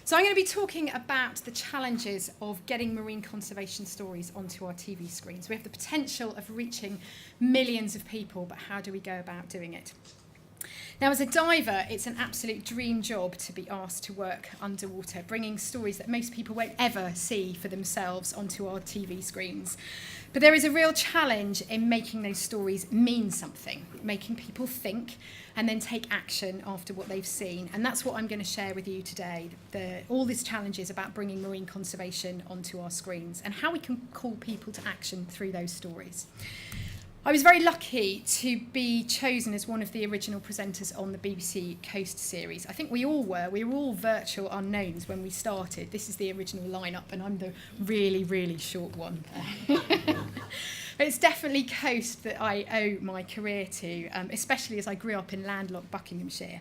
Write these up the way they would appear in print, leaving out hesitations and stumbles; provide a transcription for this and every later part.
So I'm going to be talking about the challenges of getting marine conservation stories onto our TV screens. We have the potential of reaching millions of people, but how do we go about doing it? Now, as a diver, it's an absolute dream job to be asked to work underwater, bringing stories that most people won't ever see for themselves onto our TV screens. But there is a real challenge in making those stories mean something, making people think and then take action after what they've seen. And that's what I'm going to share with you today, all these challenges about bringing marine conservation onto our screens and how we can call people to action through those stories. I was very lucky to be chosen as one of the original presenters on the BBC Coast series. I think we all were. We were all virtual unknowns when we started. This is the original lineup, and I'm the really, really short one. But it's definitely Coast that I owe my career to, especially as I grew up in landlocked Buckinghamshire.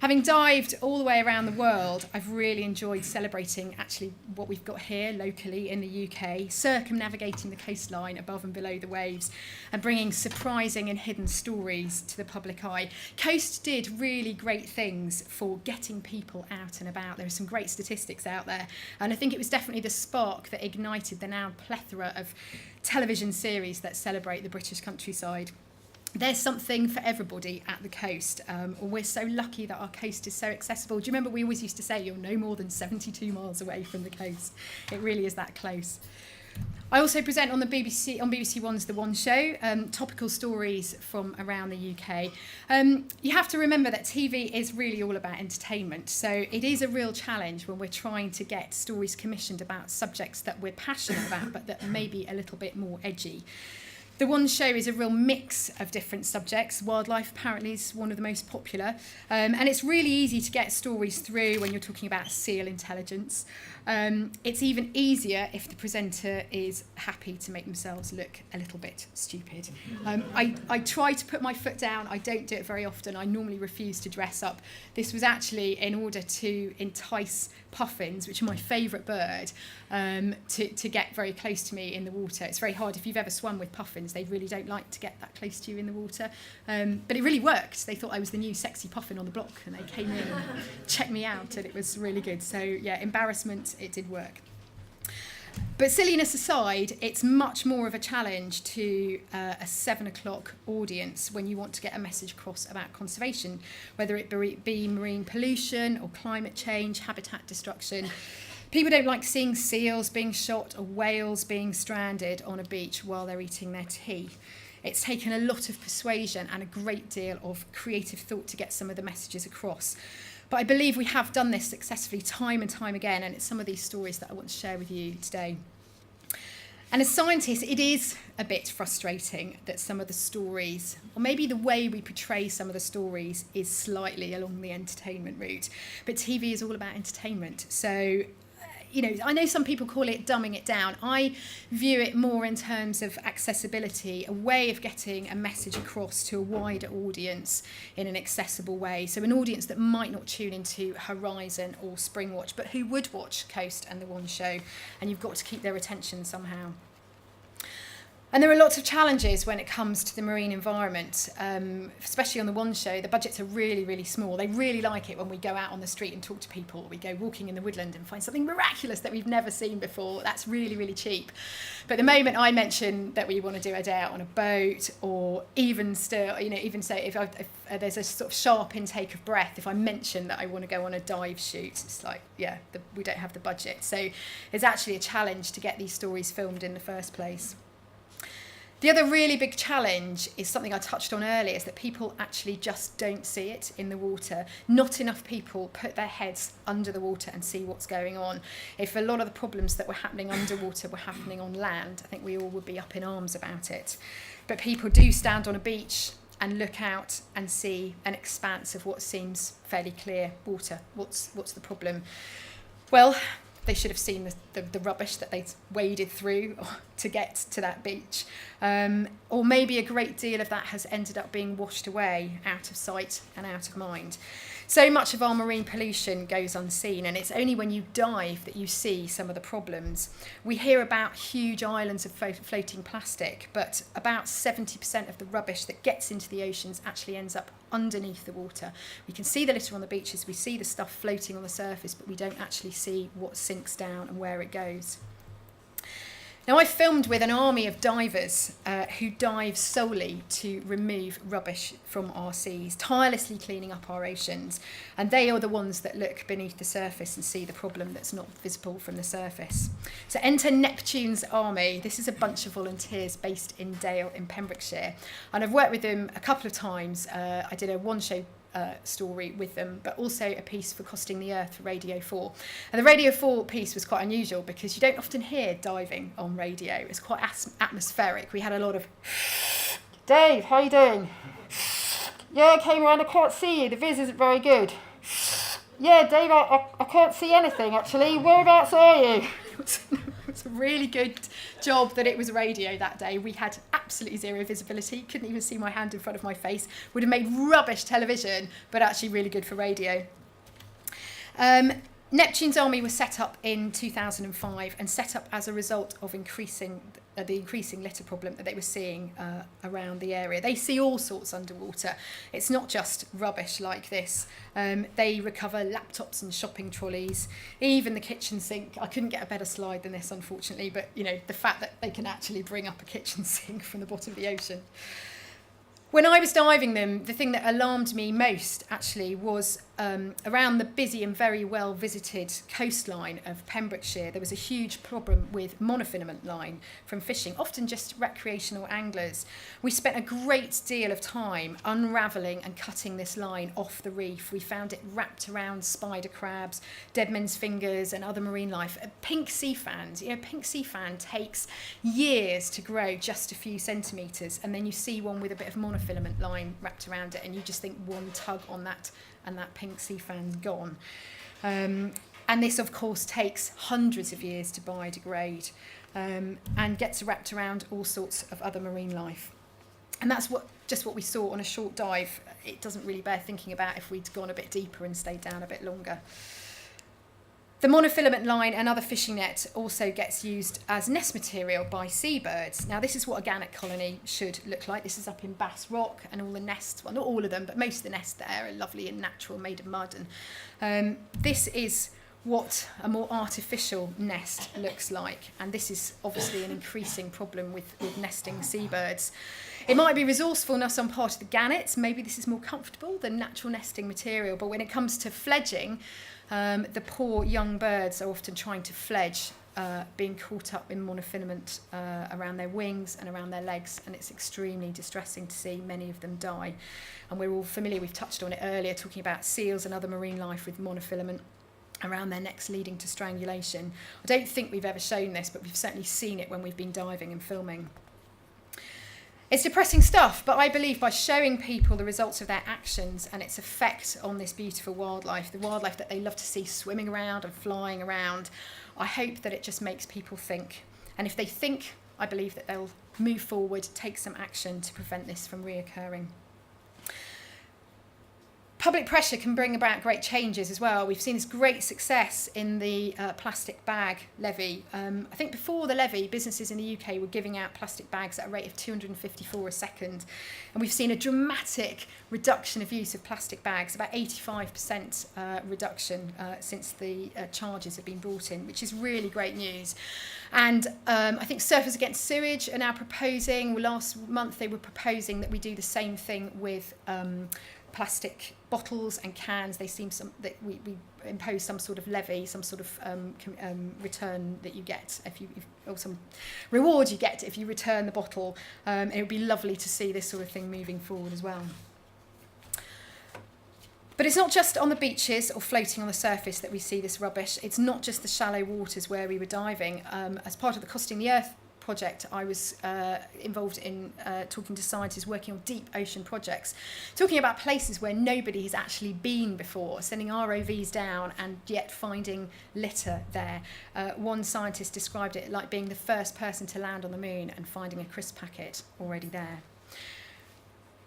Having dived all the way around the world, I've really enjoyed celebrating actually what we've got here locally in the UK, circumnavigating the coastline above and below the waves and bringing surprising and hidden stories to the public eye. Coast did really great things for getting people out and about. There are some great statistics out there, and I think it was definitely the spark that ignited the now plethora of television series that celebrate the British countryside. There's something for everybody at the coast. We're so lucky that our coast is so accessible. Do you remember we always used to say you're no more than 72 miles away from the coast? It really is that close. I also present on the BBC, on BBC One's The One Show, topical stories from around the UK. You have to remember that TV is really all about entertainment, so it is a real challenge when we're trying to get stories commissioned about subjects that we're passionate about, but that may be a little bit more edgy. The One Show is a real mix of different subjects. Wildlife apparently is one of the most popular. And it's really easy to get stories through when you're talking about seal intelligence. It's even easier if the presenter is happy to make themselves look a little bit stupid. I try to put my foot down. I don't do it very often. I normally refuse to dress up. This was actually in order to entice puffins, which are my favourite bird, to get very close to me in the water. It's very hard if you've ever swum with puffins. They really don't like to get that close to you in the water. But it really worked. They thought I was the new sexy puffin on the block, and they came in and checked me out, and it was really good. So yeah, embarrassment, it did work. But silliness aside, it's much more of a challenge to a 7 o'clock audience when you want to get a message across about conservation, whether it be marine pollution or climate change, habitat destruction. People don't like seeing seals being shot or whales being stranded on a beach while they're eating their tea. It's taken a lot of persuasion and a great deal of creative thought to get some of the messages across. But I believe we have done this successfully time and time again, and it's some of these stories that I want to share with you today. And as scientists, it is a bit frustrating that some of the stories, or maybe the way we portray some of the stories, is slightly along the entertainment route. But TV is all about entertainment. So, I know some people call it dumbing it down. I view it more in terms of accessibility, a way of getting a message across to a wider audience in an accessible way. So an audience that might not tune into Horizon or Springwatch, but who would watch Coast and The One Show, and you've got to keep their attention somehow. And there are lots of challenges when it comes to the marine environment, especially on The One Show. The budgets are really, really small. They really like it when we go out on the street and talk to people. We go walking in the woodland and find something miraculous that we've never seen before. That's really, really cheap. But the moment I mention that we want to do a day out on a boat, or even still, even say if there's a sort of sharp intake of breath, if I mention that I want to go on a dive shoot, it's like, we don't have the budget. So it's actually a challenge to get these stories filmed in the first place. The other really big challenge is something I touched on earlier, is that people actually just don't see it in the water. Not enough people put their heads under the water and see what's going on. If a lot of the problems that were happening underwater were happening on land, I think we all would be up in arms about it. But people do stand on a beach and look out and see an expanse of what seems fairly clear water. What's the problem? Well, they should have seen the rubbish that they waded through to get to that beach. Or maybe a great deal of that has ended up being washed away, out of sight and out of mind. So much of our marine pollution goes unseen, and it's only when you dive that you see some of the problems. We hear about huge islands of floating plastic, but about 70% of the rubbish that gets into the oceans actually ends up underneath the water. We can see the litter on the beaches, we see the stuff floating on the surface, but we don't actually see what sinks down and where it goes. Now, I filmed with an army of divers who dive solely to remove rubbish from our seas, tirelessly cleaning up our oceans. And they are the ones that look beneath the surface and see the problem that's not visible from the surface. So enter Neptune's army. This is a bunch of volunteers based in Dale in Pembrokeshire. And I've worked with them a couple of times. I did a one-show story with them, but also a piece for Costing the Earth for Radio 4. And the Radio 4 piece was quite unusual because you don't often hear diving on radio. It's quite atmospheric. We had a lot of, Dave, how you doing? Yeah, I came around, I can't see you, the viz isn't very good. Yeah, Dave, I can't see anything actually. Whereabouts are you? It's a really good job that it was radio that day. We had absolutely zero visibility, couldn't even see my hand in front of my face. Would have made rubbish television, but actually really good for radio. Neptune's army was set up in 2005 and set up as a result of the increasing litter problem that they were seeing around the area. They see all sorts underwater. It's not just rubbish like this. They recover laptops and shopping trolleys, even the kitchen sink. I couldn't get a better slide than this, unfortunately, but you know, the fact that they can actually bring up a kitchen sink from the bottom of the ocean. When I was diving them, the thing that alarmed me most actually was around the busy and very well visited coastline of Pembrokeshire. There was a huge problem with monofilament line from fishing, often just recreational anglers. We spent a great deal of time unravelling and cutting this line off the reef. We found it wrapped around spider crabs, dead men's fingers and other marine life. Pink sea fans, pink sea fan takes years to grow, just a few centimetres, and then you see one with a bit of monofilament line wrapped around it and you just think one tug on that and that pink sea fan's gone. And this, of course, takes hundreds of years to biodegrade and gets wrapped around all sorts of other marine life. And that's just what we saw on a short dive. It doesn't really bear thinking about if we'd gone a bit deeper and stayed down a bit longer. The monofilament line and other fishing net also gets used as nest material by seabirds. Now, this is what a gannet colony should look like. This is up in Bass Rock, and all the nests, well, not all of them, but most of the nests there are lovely and natural, made of mud. And this is what a more artificial nest looks like. And this is obviously an increasing problem with nesting seabirds. It might be resourcefulness on part of the gannets. Maybe this is more comfortable than natural nesting material. But when it comes to fledging, the poor young birds are often trying to fledge, being caught up in monofilament around their wings and around their legs, and it's extremely distressing to see many of them die. And we're all familiar, we've touched on it earlier, talking about seals and other marine life with monofilament around their necks leading to strangulation. I don't think we've ever shown this, but we've certainly seen it when we've been diving and filming. It's depressing stuff, but I believe by showing people the results of their actions and its effect on this beautiful wildlife, the wildlife that they love to see swimming around and flying around, I hope that it just makes people think. And if they think, I believe that they'll move forward, take some action to prevent this from reoccurring. Public pressure can bring about great changes as well. We've seen this great success in the plastic bag levy. I think before the levy, businesses in the UK were giving out plastic bags at a rate of 254 a second. And we've seen a dramatic reduction of use of plastic bags, about 85% reduction since the charges have been brought in, which is really great news. And I think Surfers Against Sewage are now proposing, last month they were proposing that we do the same thing with plastic bottles and cans. They seem that we impose some sort of levy, some sort of return that you get or some reward you get if you return the bottle. It would be lovely to see this sort of thing moving forward as well. But it's not just on the beaches or floating on the surface that we see this rubbish. It's not just the shallow waters where we were diving. As part of the Costing the Earth project, I was involved in talking to scientists working on deep ocean projects, talking about places where nobody has actually been before, sending ROVs down and yet finding litter there. One scientist described it like being the first person to land on the moon and finding a crisp packet already there.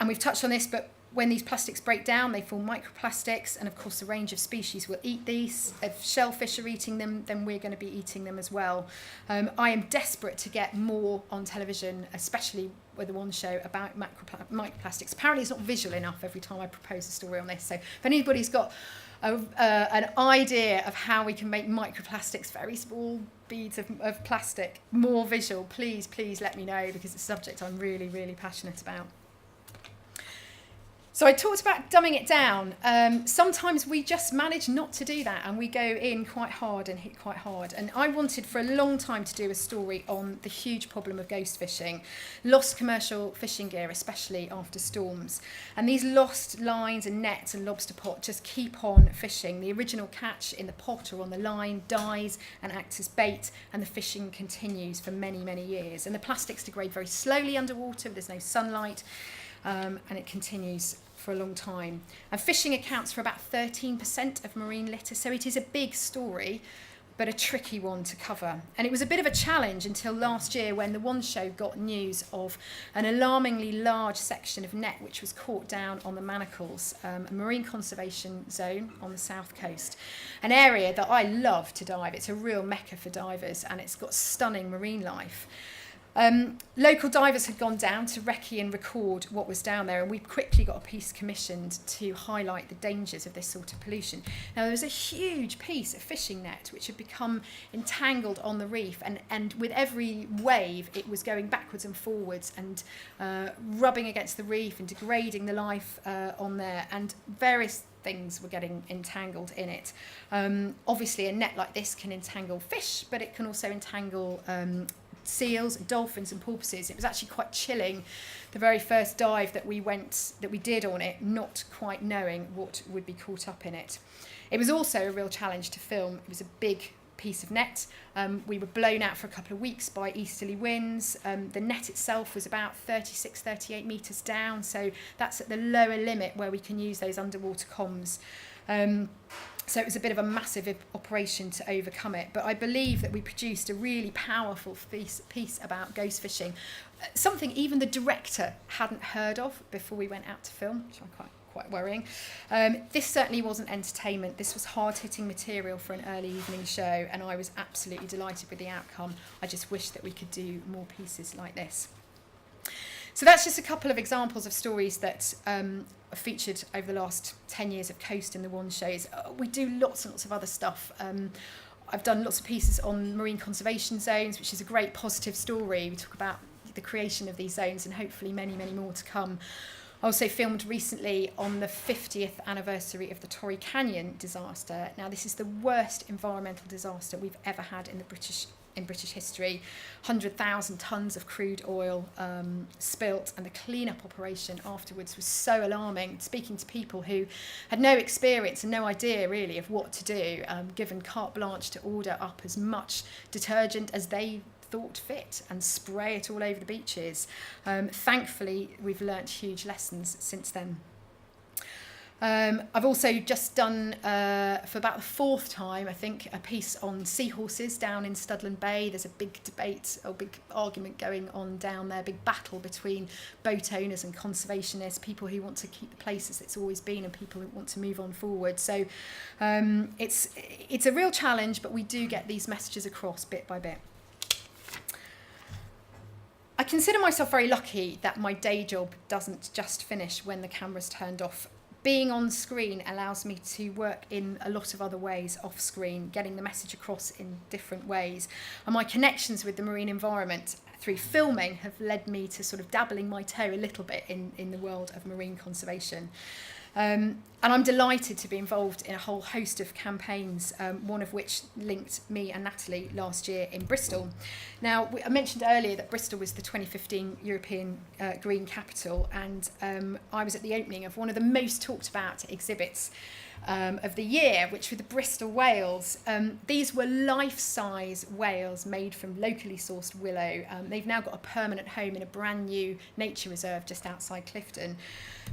And we've touched on this, but when these plastics break down, they form microplastics, and of course a range of species will eat these. If shellfish are eating them, then we're going to be eating them as well. I am desperate to get more on television, especially with the one show about microplastics. Apparently it's not visual enough every time I propose a story on this. So if anybody's got an idea of how we can make microplastics, very small beads of plastic, more visual, please let me know, because it's a subject I'm really, really passionate about. So I talked about dumbing it down. Sometimes we just manage not to do that, and we go in quite hard and hit quite hard. And I wanted for a long time to do a story on the huge problem of ghost fishing, lost commercial fishing gear, especially after storms. And these lost lines and nets and lobster pot just keep on fishing. The original catch in the pot or on the line dies and acts as bait, and the fishing continues for many, many years. And the plastics degrade very slowly underwater. There's no sunlight. And it continues for a long time. And fishing accounts for about 13% of marine litter, so it is a big story, but a tricky one to cover. And it was a bit of a challenge until last year, when the One Show got news of an alarmingly large section of net which was caught down on the Manacles, a marine conservation zone on the south coast, an area that I love to dive. It's a real mecca for divers, and it's got stunning marine life. Local divers had gone down to recce and record what was down there, and we quickly got a piece commissioned to highlight the dangers of this sort of pollution. Now, there was a huge piece of fishing net which had become entangled on the reef, and with every wave it was going backwards and forwards and rubbing against the reef and degrading the life on there, and various things were getting entangled in it. Obviously a net like this can entangle fish, but it can also entangle seals, dolphins and porpoises. It was actually quite chilling, the very first dive that we did on it, not quite knowing what would be caught up in it. It was also a real challenge to film. It was a big piece of net. We were blown out for a couple of weeks by easterly winds. The net itself was about 38 metres down, so that's at the lower limit where we can use those underwater comms. So it was a bit of a massive operation to overcome it. But I believe that we produced a really powerful piece about ghost fishing, something even the director hadn't heard of before we went out to film, which I'm quite worrying. This certainly wasn't entertainment. This was hard-hitting material for an early evening show, and I was absolutely delighted with the outcome. I just wish that we could do more pieces like this. So that's just a couple of examples of stories that are featured over the last 10 years of Coast and the One shows. We do lots and lots of other stuff. I've done lots of pieces on marine conservation zones, which is a great positive story. We talk about the creation of these zones and hopefully many, many more to come. I also filmed recently on the 50th anniversary of the Torrey Canyon disaster. Now, this is the worst environmental disaster we've ever had in British history. 100,000 tonnes of crude oil spilt, and the clean-up operation afterwards was so alarming. Speaking to people who had no experience and no idea really of what to do, given carte blanche to order up as much detergent as they thought fit and spray it all over the beaches. Thankfully, we've learnt huge lessons since then. I've also just done, for about the fourth time, I think, a piece on seahorses down in Studland Bay. There's a big debate, or big argument going on down there, big battle between boat owners and conservationists, people who want to keep the place as it's always been and people who want to move on forward. So it's a real challenge, but we do get these messages across bit by bit. I consider myself very lucky that my day job doesn't just finish when the camera's turned off. Being on screen allows me to work in a lot of other ways off screen, getting the message across in different ways. And my connections with the marine environment through filming have led me to sort of dabbling my toe a little bit in the world of marine conservation. And I'm delighted to be involved in a whole host of campaigns, one of which linked me and Natalie last year in Bristol. Now, I mentioned earlier that Bristol was the 2015 European Green Capital, and I was at the opening of one of the most talked about exhibits of the year, which were the Bristol whales. These were life-size whales made from locally sourced willow. They've now got a permanent home in a brand new nature reserve just outside Clifton.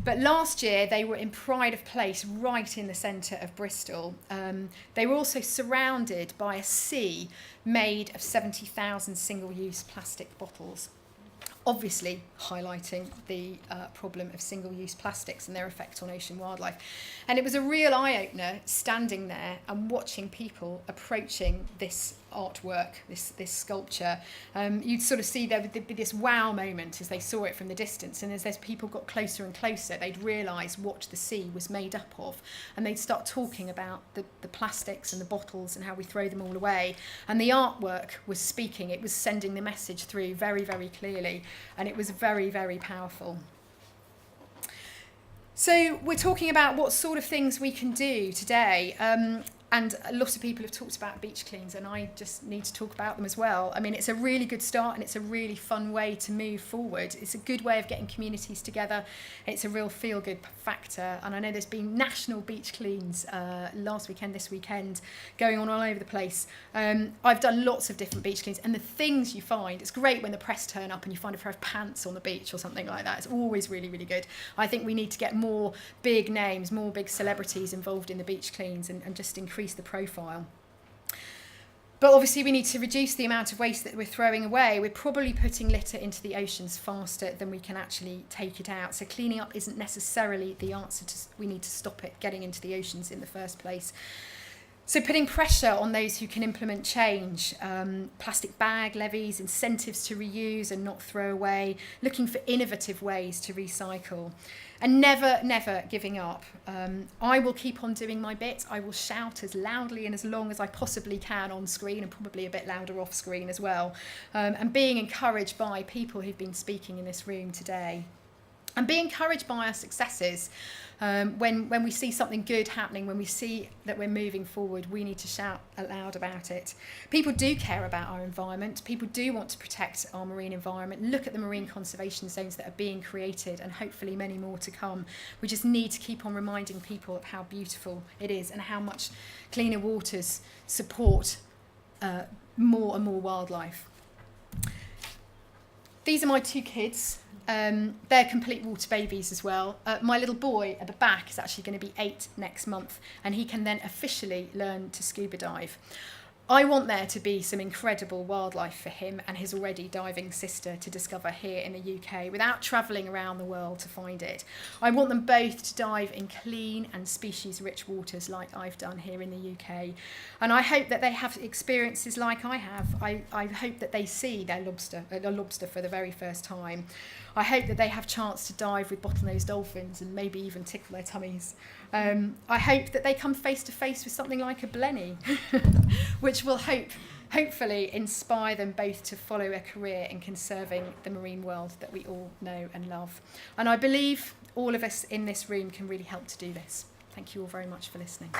But last year they were in pride of place right in the centre of Bristol. They were also surrounded by a sea made of 70,000 single-use plastic bottles. obviously highlighting the problem of single-use plastics and their effect on ocean wildlife. And it was a real eye-opener standing there and watching people approaching this artwork, this sculpture. You'd sort of see there would be this wow moment as they saw it from the distance, and as those people got closer and closer, they'd realise what the sea was made up of, and they'd start talking about the plastics and the bottles and how we throw them all away. And the artwork was speaking, it was sending the message through very, very clearly, and it was very, very powerful. So we're talking about what sort of things we can do today. And a lot of people have talked about beach cleans, and I just need to talk about them as well. I mean, it's a really good start, and it's a really fun way to move forward. It's a good way of getting communities together. It's a real feel-good factor. And I know there's been national beach cleans last weekend, this weekend, going on all over the place. I've done lots of different beach cleans, and the things you find, it's great when the press turn up and you find a pair of pants on the beach or something like that. It's always really, really good. I think we need to get more big names, more big celebrities involved in the beach cleans, and just increase the profile. But obviously we need to reduce the amount of waste that we're throwing away. We're probably putting litter into the oceans faster than we can actually take it out. So cleaning up isn't necessarily the answer. We need to stop it getting into the oceans in the first place. So putting pressure on those who can implement change, plastic bag levies, incentives to reuse and not throw away, looking for innovative ways to recycle, and never, never giving up. I will keep on doing my bit. I will shout as loudly and as long as I possibly can on screen, and probably a bit louder off screen as well, and being encouraged by people who've been speaking in this room today. And be encouraged by our successes. When we see something good happening, when we see that we're moving forward, we need to shout aloud about it. People do care about our environment. People do want to protect our marine environment. Look at the marine conservation zones that are being created, and hopefully many more to come. We just need to keep on reminding people of how beautiful it is and how much cleaner waters support more and more wildlife. These are my two kids. They're complete water babies as well. My little boy at the back is actually going to be 8 next month, and he can then officially learn to scuba dive. I want there to be some incredible wildlife for him and his already diving sister to discover here in the UK without travelling around the world to find it. I want them both to dive in clean and species-rich waters like I've done here in the UK. And I hope that they have experiences like I have. I hope that they see a lobster for the very first time. I hope that they have a chance to dive with bottlenose dolphins and maybe even tickle their tummies. I hope that they come face to face with something like a blenny, which will hopefully inspire them both to follow a career in conserving the marine world that we all know and love. And I believe all of us in this room can really help to do this. Thank you all very much for listening.